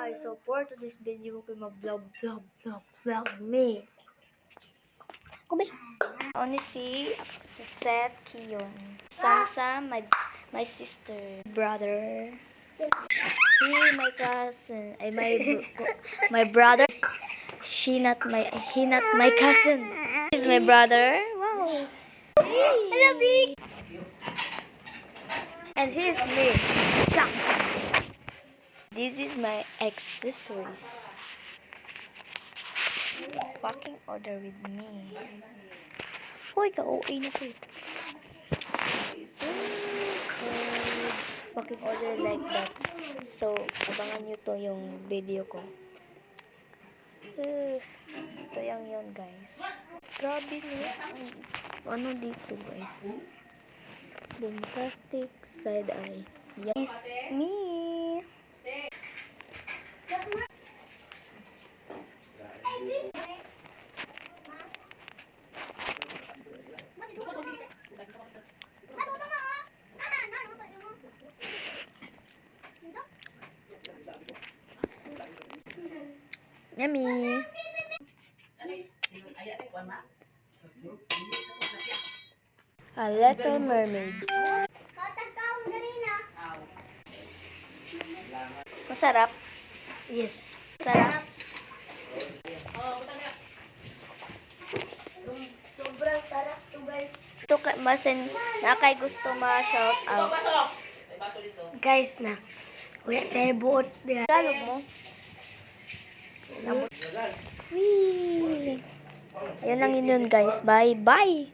guys, so for today's video ko mag-vlog me. Kumay. Only si Seth Kiyon. Sansa, my sister, brother. He, my cousin. Ay, my brother. He not my cousin. He's my brother. Wow. Hello, Big. And he's me. This is my accessories. Fucking order with me. Hoy, ka-OA na to. Fucking order like that. So, abangan nyo to yung video ko. Ito yun guys. Grabe niya. Ano dito guys? Bombastic side eye. Yes, me. Yummy. A Little Mermaid. Masarap? Yes. Masarap. Sobrang sarap to guys. Ito masin na kay gusto ma-shout out. Guys na. Kuya sa buot diha. Talog mo. Wee. Ayun lang yun guys. Bye. Bye.